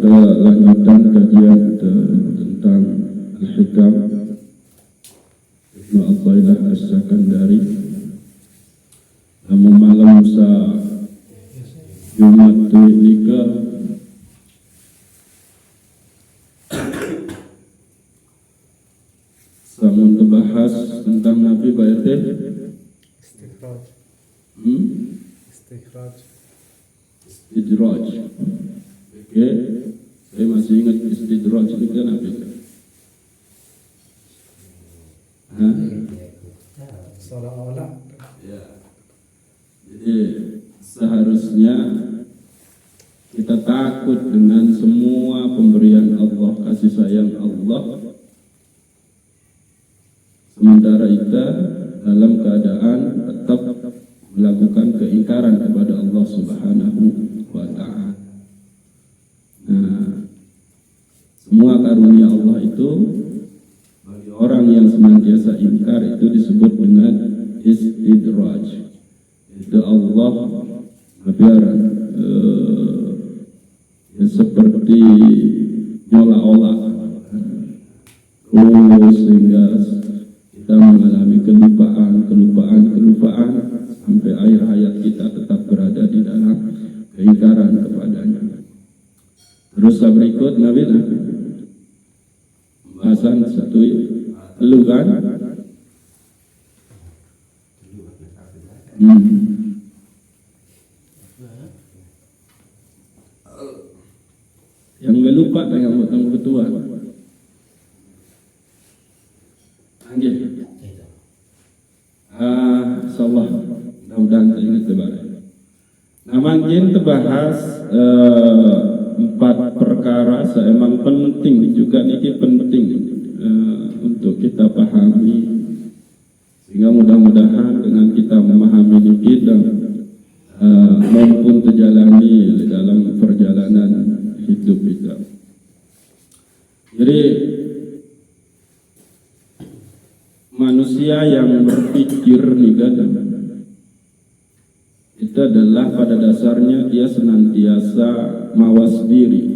kita lanjutkan kajian tentang Al-Hikam Ibnu Athaillah As-Sakandari. Namun malam sa Jumat nikah sama membahas tentang Nabi Pak RT. Istidraj. Oke, saya masih ingat istidraj itu kan apa itu? Seolah-olah. Ya. Jadi seharusnya kita takut dengan semua pemberian Allah, kasih sayang Allah. Sementara kita dalam keadaan tetap melakukan keingkaran kepada Allah Subhanahu wa Ta'ala. Nah, semua karunia Allah itu bagi orang yang senantiasa ingkar itu disebut dengan istidraj. Itu Allah biar ya seperti nyola-olah sehingga kita mengalami kelupaan sampai akhir hayat kita tetap berada di dalam keingkaran kepadanya. Terus berikut Nabi pembahasan satu lu kan yang nggak lupa yang utang ketua anjir insyaallah mudah-mudahan ingat tebarang. Nah, mungkin terbahas 4 perkara emang penting juga niki penting untuk kita pahami sehingga mudah-mudahan dengan kita memahami niki dan mampu terjalani dalam perjalanan hidup kita. Jadi manusia yang berpikir nih itu adalah pada dasarnya dia senantiasa mawas diri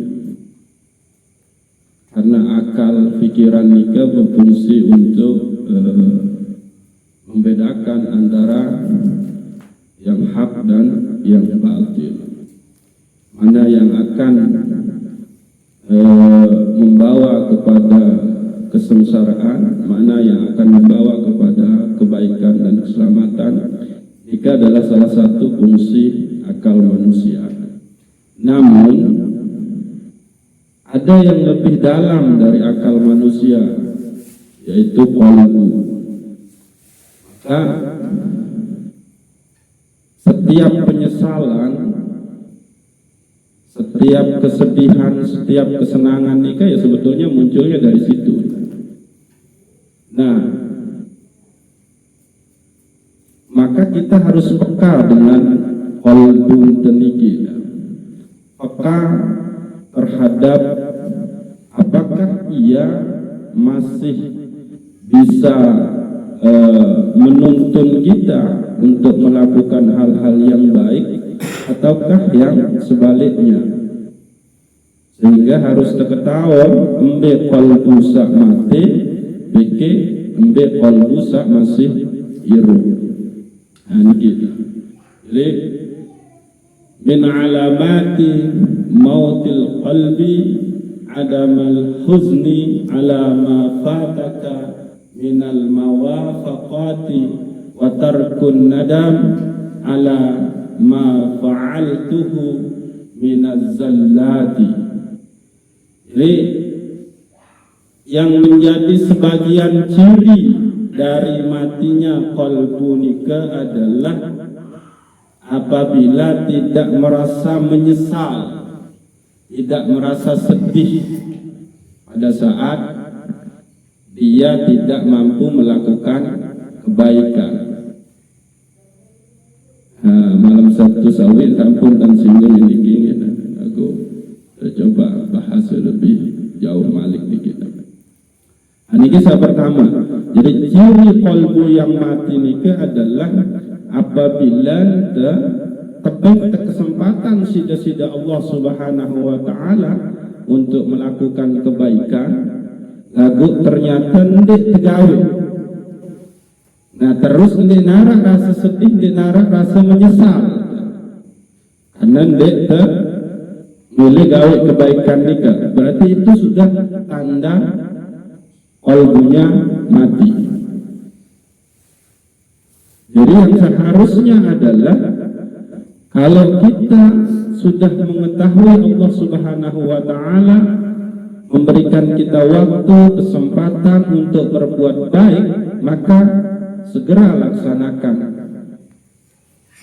karena akal pikiran nikah berfungsi untuk membedakan antara yang hak dan yang batil, mana yang akan membawa kepada kesengsaraan, mana yang akan membawa kepada kebaikan dan keselamatan. Jika adalah salah satu fungsi akal manusia. Namun ada yang lebih dalam dari akal manusia, yaitu qalbu. Maka setiap penyesalan, setiap kesedihan, setiap kesenangan nikah ya sebetulnya munculnya dari situ. Nah, maka kita harus peka dengan qalbun teniki, peka terhadap apakah ia masih bisa menuntun kita untuk melakukan hal-hal yang baik ataukah yang sebaliknya, sehingga harus diketahui embe qalbu sak mati beke embe qalbu sak masih iru. Nah, gitu. Jadi min alamati mautil qalbi adamal huzni ala ma fataka minal mawafaqati wa tarkun nadam ala ma fa'altuhu minaz zallati. Jadi yang menjadi sebagian ciri dari matinya qalbu nikah adalah apabila tidak merasa menyesal, tidak merasa sedih pada saat dia tidak mampu melakukan kebaikan. Malam Sabtu sawit sampun dan singgung ini aku coba bahas lebih jauh malik dikit. Ini kisah pertama. Jadi ciri qalbu yang mati nikah adalah apabila tebing kesempatan sida-sida Allah Subhanahu wa Ta'ala untuk melakukan kebaikan, lagu ternyata ndek tegawe. Nah terus ndek narak rasa sedih, ndek narak rasa menyesal, karena ndek milih gawe kebaikan nika. Berarti itu sudah tanda qalbunya mati. Jadi yang seharusnya adalah kalau kita sudah mengetahui Allah Subhanahu wa Ta'ala memberikan kita waktu, kesempatan untuk berbuat baik, maka segera laksanakan.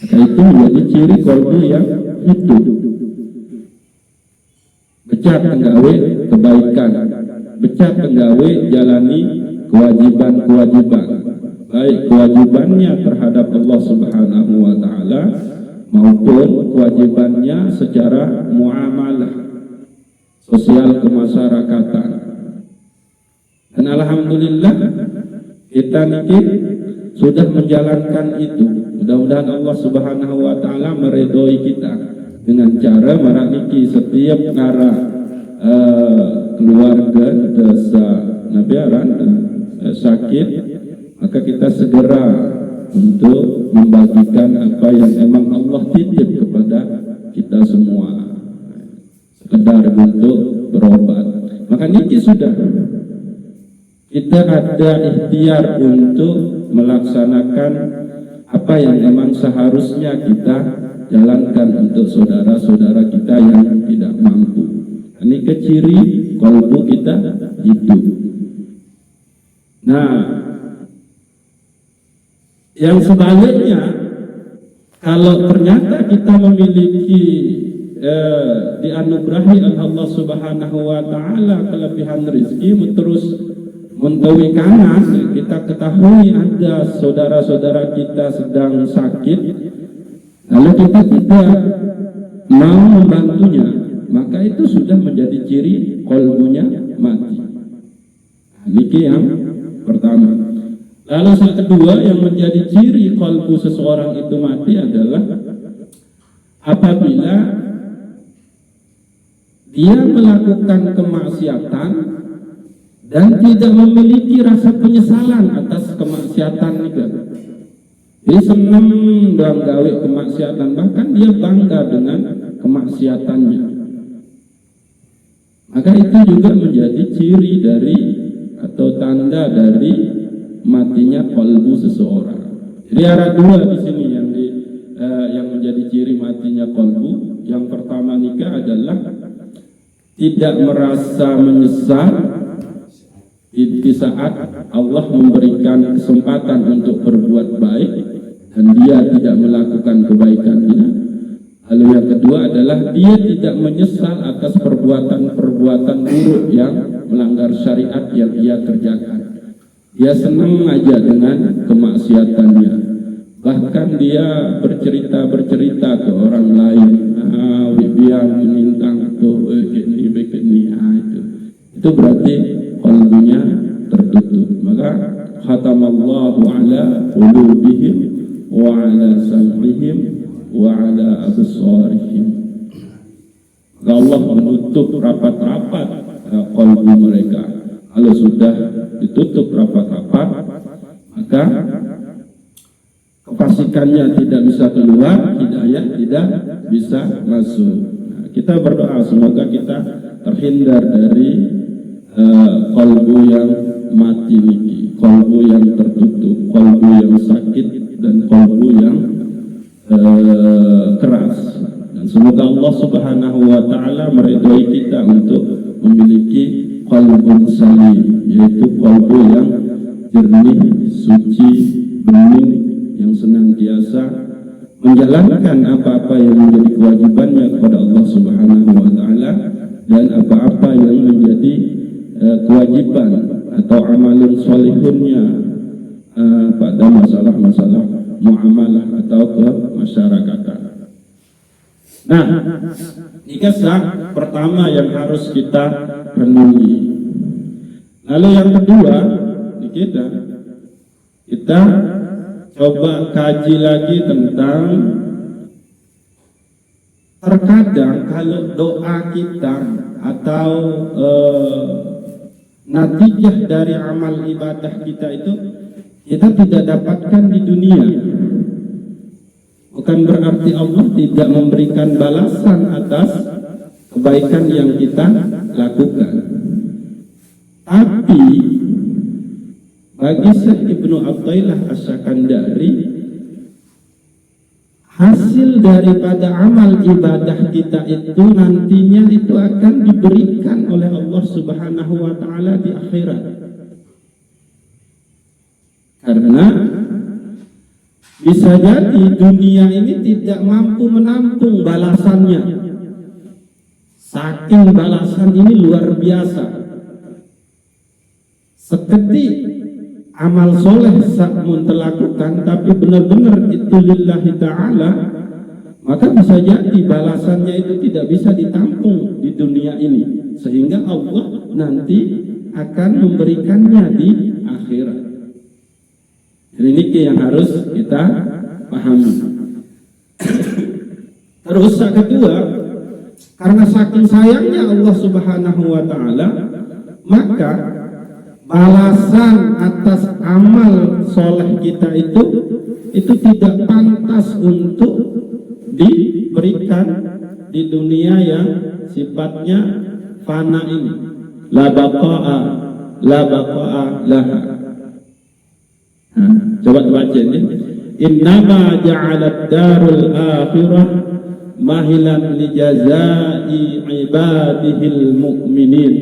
Maka itu menjadi ciri qalbu yang hidup. Becak tenggawe kebaikan, becak tenggawe jalani kewajiban-kewajiban, baik kewajibannya terhadap Allah Subhanahu wa Ta'ala maupun kewajibannya secara muamalah sosial kemasyarakatan. Dan alhamdulillah kita niki sudah menjalankan itu. Mudah-mudahan Allah Subhanahu wa Ta'ala meridhoi kita dengan cara merakniki setiap ngara keluarga desa nabiaran sakit, maka kita segera untuk membagikan apa yang emang Allah titip kepada kita semua, sekedar untuk berobat. Maka niki sudah kita ada ikhtiar untuk melaksanakan apa yang memang seharusnya kita jalankan untuk saudara-saudara kita yang tidak mampu. Ini ciri qalbu kita hidup. Nah, yang sebaliknya, kalau ternyata kita memiliki dianugerahi oleh Allah Subhanahu wa Ta'ala kelebihan rezeki, terus mentawi kanan, kita ketahui ada saudara-saudara kita sedang sakit, lalu kita tidak mau membantunya, maka itu sudah menjadi ciri qalbunya mati. Niki yang pertama. Lalu yang kedua yang menjadi ciri qalbu seseorang itu mati adalah apabila dia melakukan kemaksiatan dan tidak memiliki rasa penyesalan atas kemaksiatan itu. Dia senang dalam gawe kemaksiatan, bahkan dia bangga dengan kemaksiatannya. Maka itu juga menjadi ciri dari atau tanda dari matinya qalbu seseorang. Jadi ada dua di sini yang menjadi ciri matinya qalbu. Yang pertama nikah adalah tidak merasa menyesal di saat Allah memberikan kesempatan untuk berbuat baik dan dia tidak melakukan kebaikannya. Lalu yang kedua adalah dia tidak menyesal atas perbuatan-perbuatan buruk yang melanggar syariat yang ia kerjakan. Dia senang aja dengan kemaksiatannya. Bahkan dia bercerita ke orang lain, biar minta tuh begini, itu berarti qalbunya tertutup. Maka khatamallahu ala qulubihim wa ala sam'ihim wa ala absarihim. Allah menutup rapat-rapat qalbu mereka. Kalau sudah ditutup rapat-rapat, maka kefasikannya tidak bisa keluar, hidayah tidak bisa masuk. Nah, kita berdoa semoga kita terhindar dari qalbu yang mati niki, qalbu yang tertutup, qalbu yang sakit dan qalbu yang keras. Dan semoga Allah Subhanahu wa Ta'ala meridhoi kita untuk memiliki qalbun salim, yaitu qalbu yang jernih, suci, bening, yang senantiasa menjalankan apa-apa yang menjadi kewajibannya kepada Allah Subhanahu wa Ta'ala dan apa-apa yang menjadi kewajiban atau amalun solihunnya pada masalah-masalah muamalah atau kemasyarakatan. Nah, ini kisah pertama yang harus kita renungi. Lalu yang kedua, kita coba kaji lagi tentang terkadang kalau doa kita atau natijah dari amal ibadah kita itu kita tidak dapatkan di dunia. Bukan berarti Allah tidak memberikan balasan atas kebaikan yang kita lakukan. Tapi bagi Syekh Ibnu Athaillah Asy-Syakandari, hasil daripada amal ibadah kita itu nantinya itu akan diberikan oleh Allah Subhanahu wa taala di akhirat. Karena bisa jadi dunia ini tidak mampu menampung balasannya. Saking balasan ini luar biasa. Seketik amal soleh sakmun terlakukan, tapi benar-benar itu lillahi ta'ala, maka bisa jadi balasannya itu tidak bisa ditampung di dunia ini, sehingga Allah nanti akan memberikannya di akhirat. Jadi ini yang harus kita pahami. Terus yang kedua, karena saking sayangnya Allah Subhanahu wa ta'ala, maka balasan atas amal soleh kita itu tidak pantas untuk diberikan di dunia yang sifatnya fana ini. La baqa'a laha. Coba baca ini. Innama ja'alat darul akhirah mahilan li jazai ibadihil mu'minin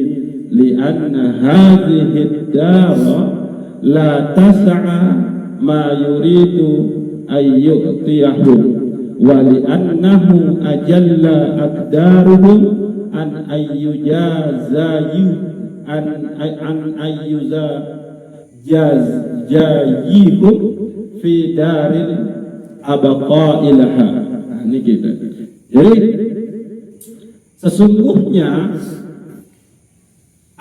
li'anna hadhihi ad-dara la tas'a ma yuridu ay yu'tiyahum wa li'annahu ajalla aqdaruhum an ayyujazayu an ayyujazayihum fi daril abaqailaha. Ini kita. Jadi sesungguhnya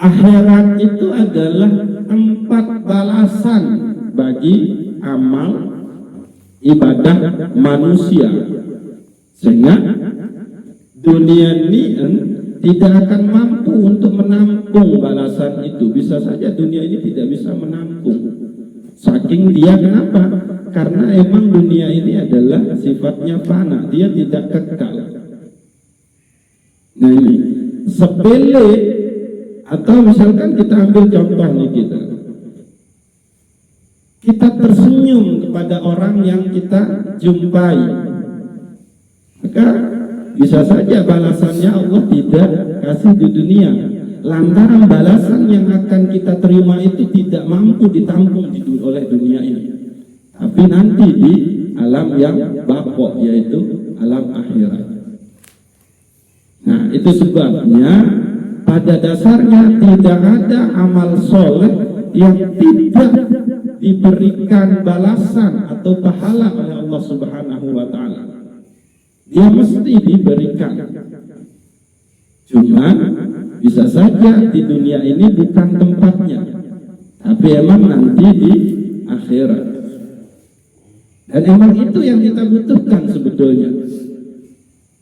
akhirat itu adalah tempat balasan bagi amal ibadah manusia, sehingga dunia ini tidak akan mampu untuk menampung balasan itu. Bisa saja dunia ini tidak bisa menampung. Saking dia, kenapa? Karena emang dunia ini adalah sifatnya fana, dia tidak kekal. Nah ini sepele. Atau misalkan kita ambil contoh nih, kita tersenyum kepada orang yang kita jumpai, maka bisa saja balasannya Allah tidak kasih di dunia, lantaran balasan yang akan kita terima itu tidak mampu ditampung oleh dunia ini, tapi nanti di alam yang baqo, yaitu alam akhirat. Nah itu sebabnya pada dasarnya tidak ada amal soleh yang tidak diberikan balasan atau pahala oleh Allah Subhanahu wa ta'ala. Dia mesti diberikan. Cuman bisa saja di dunia ini bukan tempatnya, tapi emang nanti di akhirat. Dan emang itu yang kita butuhkan sebetulnya.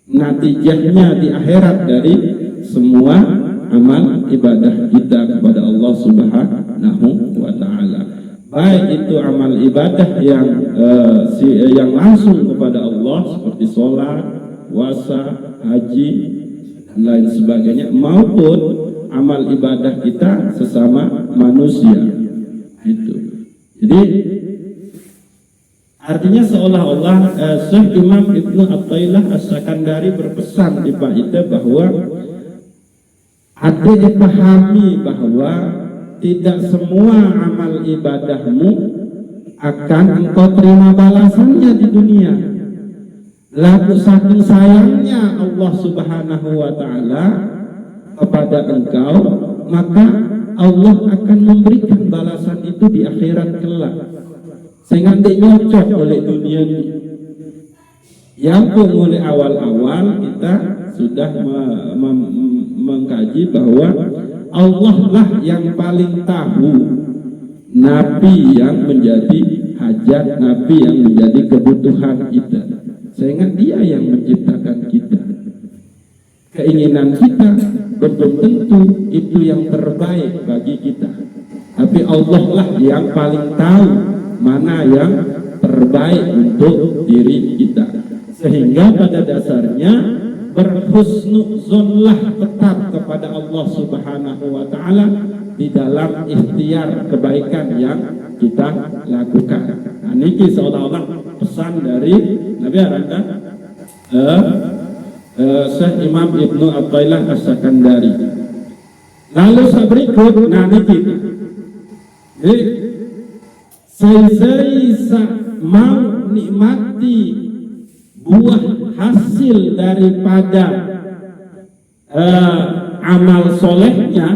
Natijahnya di akhirat dari semua amal ibadah kita kepada Allah Subhanahu wa ta'ala, baik itu amal ibadah yang langsung kepada Allah seperti sholat, puasa, haji dan lain sebagainya, maupun amal ibadah kita sesama manusia. Itu jadi artinya seolah-olah Syekh Imam Ibnu Athaillah Asy-Syakandari berpesan di baidah bahwa ada dipahami bahwa tidak semua amal ibadahmu akan engkau terima balasannya di dunia. Lalu saking sayangnya Allah Subhanahu wa ta'ala kepada engkau, maka Allah akan memberikan balasan itu di akhirat kelak, sehingga tidak nyocok oleh dunia ini. Yang mulai awal-awal kita sudah mengkaji bahwa Allah lah yang paling tahu nabi yang menjadi hajat, nabi yang menjadi kebutuhan kita, sehingga dia yang menciptakan kita. keinginan kita belum tentu itu yang terbaik bagi kita. Tapi Allah lah yang paling tahu mana yang terbaik untuk diri kita. Sehingga pada dasarnya berhusnuzonlah tetap kepada Allah Subhanahu wa Ta'ala di dalam ikhtiar kebaikan yang kita lakukan. Nah, ini seolah-olah pesan dari Nabi Aranda Syekh Imam Ibnu Athaillah As-Sakandari. Lalu berikut, nah ini jadi saya mau nikmati buah hasil daripada amal solehnya,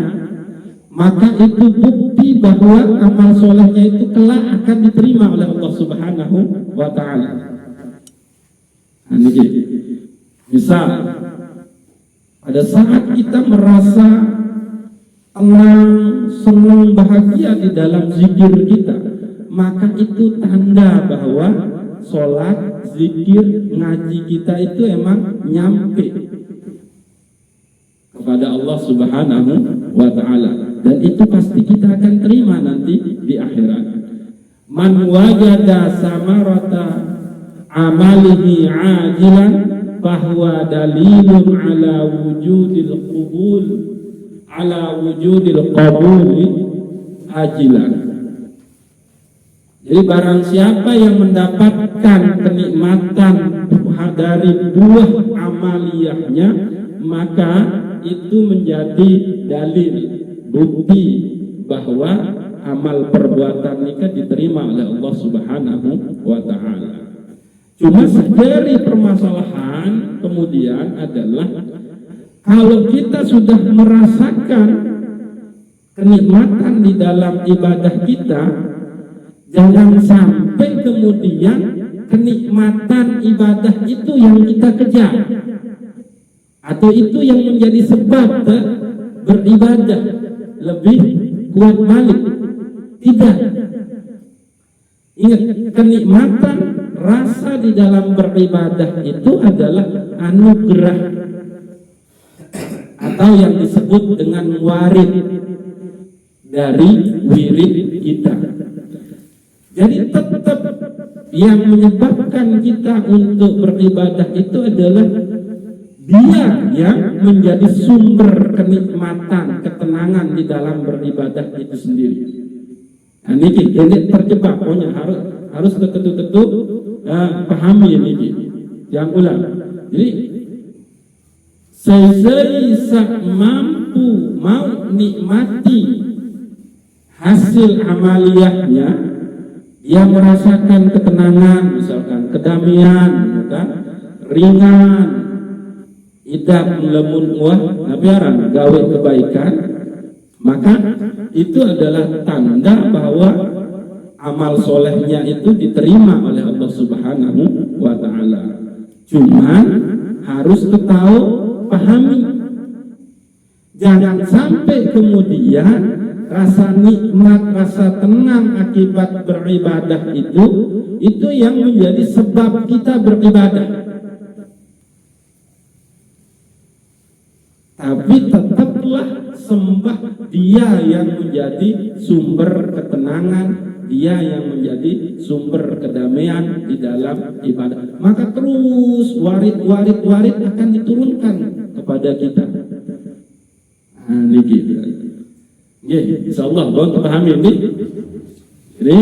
maka itu bukti bahwa amal solehnya itu kelak akan diterima oleh Allah Subhanahu wa Ta'ala. Nah, ini misal pada saat kita merasa tenang, senang, bahagia di dalam zikir kita, maka itu tanda bahwa sholat, zikir, ngaji kita itu emang nyampe kepada Allah Subhanahu wa Ta'ala, dan itu pasti kita akan terima nanti di akhirat. Man wajada samarata amalihi ajilan bahwa dalilun ala wujudil qubul ala wujudil qabuli ajilan. Jadi barang siapa yang mendapatkan kenikmatan dari buah amaliyahnya, maka itu menjadi dalil, bukti bahwa amal perbuatan nikah diterima oleh Allah Subhanahu wa Ta'ala. Cuma dari permasalahan kemudian adalah kalau kita sudah merasakan kenikmatan di dalam ibadah kita, jangan sampai kemudian kenikmatan ibadah itu yang kita kejar, atau itu yang menjadi sebab beribadah lebih kuat balik. Tidak. Ingat, kenikmatan rasa di dalam beribadah itu adalah anugerah, atau yang disebut dengan warid dari wirid kita. Jadi tetap yang menyebabkan kita untuk beribadah itu adalah dia yang menjadi sumber kenikmatan, ketenangan di dalam beribadah itu sendiri. Nah, ini terjebak, pokoknya harus betul-betul pahami ini. Yang ulang. Jadi saya mampu mau nikmati hasil amaliyahnya, dia merasakan ketenangan, misalkan kedamaian, kan? Ringan, idak lemun nabiaran gawe kebaikan, maka itu adalah tanda bahwa amal solehnya itu diterima oleh Allah Subhanahu wa Ta'ala. Cuman harus ketahu, pahami, jangan sampai kemudian rasa nikmat, rasa tenang akibat beribadah itu yang menjadi sebab kita beribadah. Tapi tetaplah sembah dia yang menjadi sumber ketenangan, dia yang menjadi sumber kedamaian di dalam ibadah. Maka terus warid akan diturunkan kepada kita. Nah, ini gitu. Ya, insyaallah bang pahami ini. Jadi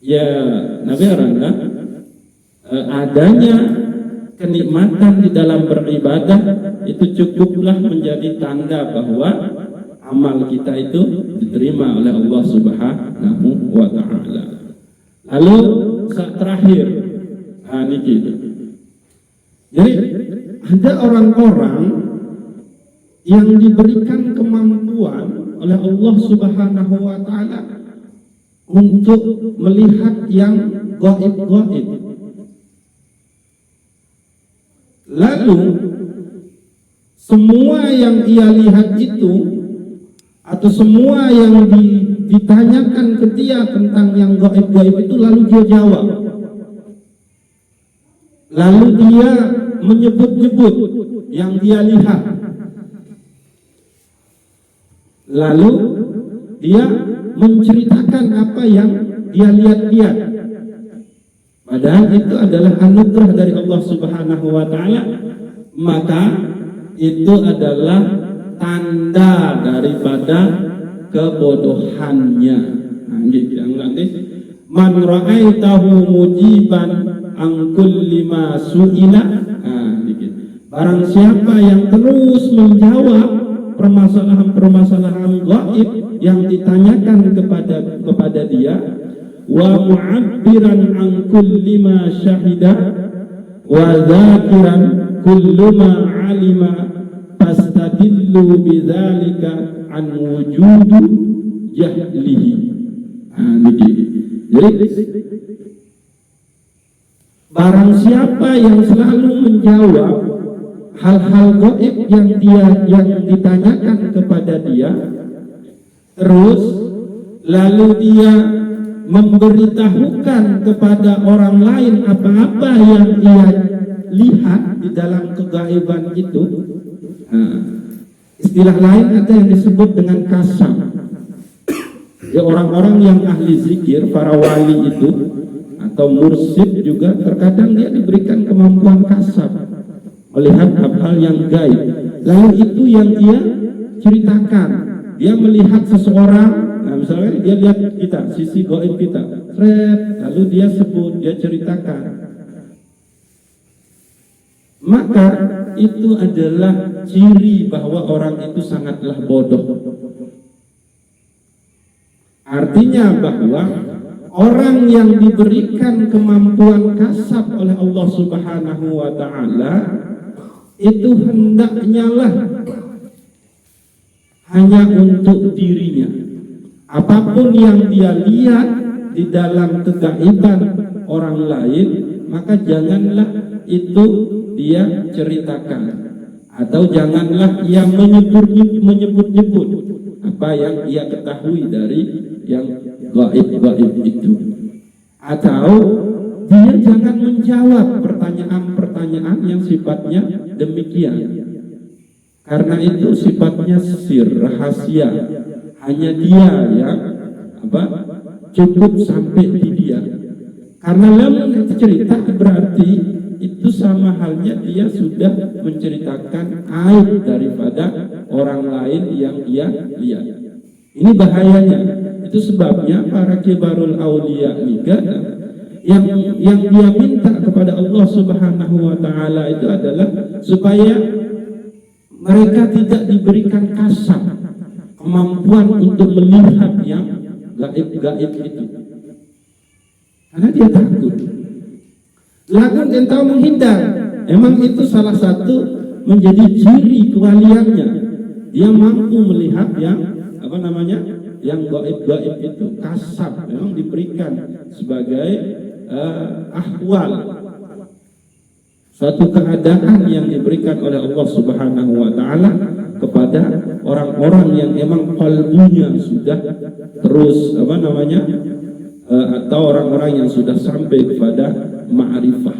ya Nabi Aranda adanya kenikmatan di dalam beribadah itu cukuplah menjadi tanda bahwa amal kita itu diterima oleh Allah Subhanahu wa Ta'ala. Lalu saat terakhir, ini gitu. Jadi ada orang-orang yang diberikan kemampuan oleh Allah Subhanahu wa Ta'ala untuk melihat yang gaib-gaib. Lalu semua yang ia lihat itu, atau semua yang ditanyakan ke dia tentang yang gaib-gaib itu, lalu dia jawab. Lalu dia menyebut-nyebut yang dia lihat. Lalu dia menceritakan apa yang dia lihat-lihat. Padahal itu adalah anugerah dari Allah Subhanahu wa taala, maka itu adalah tanda daripada kebodohannya. Nah, gitu. Man ra'aitahu mujiban an kulli ma su'ila. Nah, gitu. Barang siapa yang terus menjawab permasalahan-permasalahan gaib yang ditanyakan kepada dia, wa mu'abbiran an kulli ma syahida wa dzakiran kullu ma 'alima fastadillu bidzalika an wujudu jahlihi. Jadi barang siapa yang selalu menjawab hal-hal gaib yang ditanyakan kepada dia, terus lalu dia memberitahukan kepada orang lain apa-apa yang ia lihat di dalam kegaiban itu. Istilah lain ada yang disebut dengan kasam. Ya, orang-orang yang ahli zikir, para wali itu atau mursyid juga terkadang dia diberikan kemampuan kasam, melihat hal-hal yang gaib. Lalu itu yang dia ceritakan. Dia melihat seseorang, nah misalnya dia lihat kita, sisi gaib kita, lalu dia sebut, dia ceritakan. Maka itu adalah ciri bahwa orang itu sangatlah bodoh. Artinya bahwa orang yang diberikan kemampuan kasab oleh Allah Subhanahu wa taala itu hendaknya lah hanya untuk dirinya. Apapun yang dia lihat di dalam kegaiban orang lain, maka janganlah itu dia ceritakan, atau janganlah ia menyebut-nyebut apa yang ia ketahui dari yang gaib-gaib itu, atau dia jangan menjawab pertanyaan-pertanyaan yang sifatnya demikian, karena itu sifatnya sir, rahasia, hanya dia yang cukup sampai di dia. Karena lamun cerita berarti itu sama halnya dia sudah menceritakan aib daripada orang lain yang ia lihat. Ini bahayanya. Itu sebabnya para kibarul aulia yang dia minta kepada Allah Subhanahu wa taala itu adalah supaya mereka tidak diberikan kasab, kemampuan untuk melihat yang gaib-gaib itu. Karena dia takut. Lalu entah menghindar. Emang itu salah satu menjadi ciri kewaliannya. Dia mampu melihat yang yang gaib-gaib itu, kasab, memang diberikan sebagai ahwal, suatu keadaan yang diberikan oleh Allah Subhanahu wa taala kepada orang-orang yang memang qalbunya sudah terus atau orang-orang yang sudah sampai kepada ma'rifah.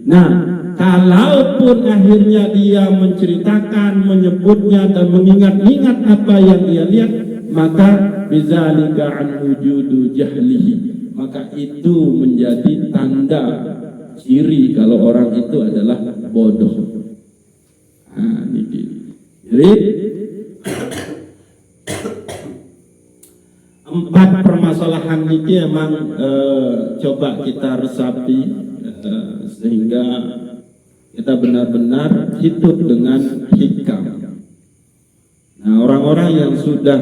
Nah, kalaupun akhirnya dia menceritakan, menyebutnya dan mengingat-ingat apa yang ia lihat, maka bizalika an wujudu jahlihi, maka itu menjadi tanda ciri kalau orang itu adalah bodoh. Jadi 4 permasalahan ini memang coba kita resapi sehingga kita benar-benar hidup dengan hikam. Nah, orang-orang yang sudah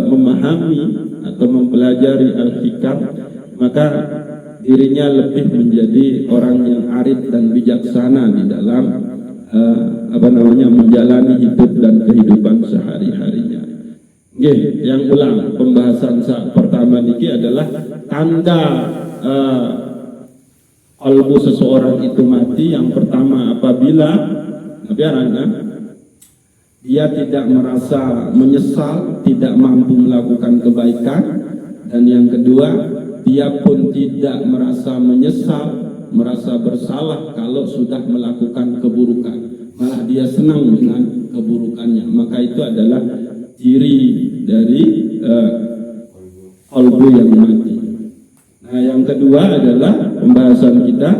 memahami atau mempelajari al-hikam, maka dirinya lebih menjadi orang yang arif dan bijaksana di dalam menjalani hidup dan kehidupan sehari-harinya. Yang ulang pembahasan pertama ini adalah tanda kalbu seseorang itu mati. Yang pertama, apabila dia tidak merasa menyesal, tidak mampu melakukan kebaikan, dan yang kedua, dia pun tidak merasa menyesal merasa bersalah kalau sudah melakukan keburukan, malah dia senang dengan keburukannya. Maka itu adalah ciri dari qalbu yang mati. Nah, yang kedua adalah pembahasan kita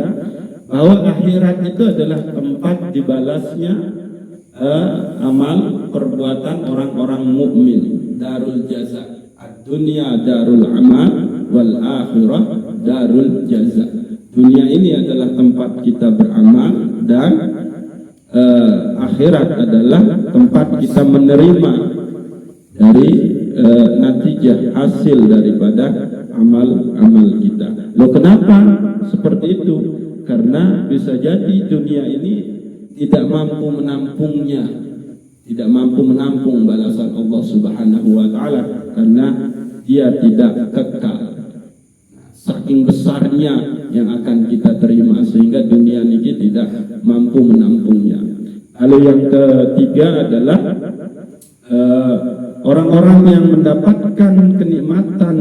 bahwa akhirat itu adalah tempat dibalasnya amal perbuatan orang-orang mukmin. Darul jaza. Ad-dunya darul amal wal akhirah darul jaza. Dunia ini adalah tempat kita beramal dan akhirat adalah tempat kita menerima dari natijah hasil daripada amal-amal kita. Loh, kenapa seperti itu? Karena bisa jadi dunia ini tidak mampu menampungnya, tidak mampu menampung balasan Allah Subhanahu wa taala karena dia tidak kekal. Saking besarnya yang akan kita terima sehingga dunia ini tidak mampu menampungnya. Lalu yang ketiga adalah orang-orang yang mendapatkan kenikmatan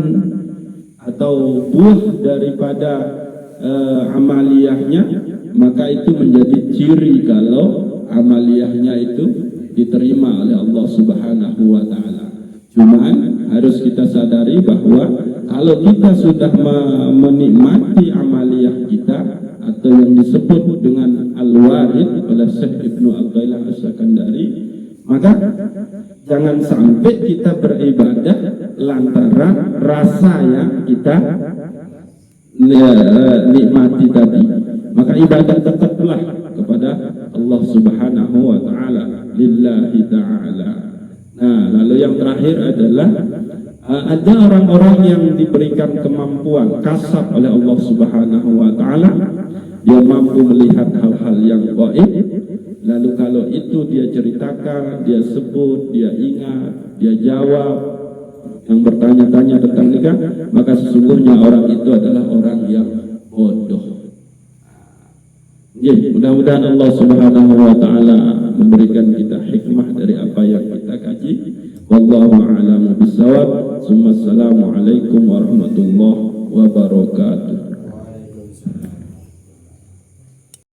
atau buah daripada amaliyahnya, maka itu menjadi ciri kalau amaliyahnya itu diterima oleh Allah Subhanahu wa taala. Cuman harus kita sadari bahwa kalau kita sudah menikmati amaliyah kita atau yang disebut dengan al-warid oleh Syekh Ibnu Athaillah As-Sakandari, maka jangan sampai kita beribadah lantaran rasa yang kita nikmati tadi. Maka ibadah tetaplah kepada Allah Subhanahu wa taala, lillahi taala. Nah, lalu yang terakhir adalah ada orang-orang yang diberikan kemampuan kasab oleh Allah Subhanahu wa taala. Dia mampu melihat hal-hal yang gaib. Lalu kalau itu dia ceritakan, dia sebut, dia ingat, dia jawab yang bertanya-tanya tentang nikah, maka sesungguhnya orang itu adalah orang yang bodoh. Ya, mudah-mudahan Allah Subhanahu wa taala memberikan kita hikmah dari apa yang kita kaji. Wallahu a'lamu bissawab. Assalamualaikum warahmatullahi wabarakatuh.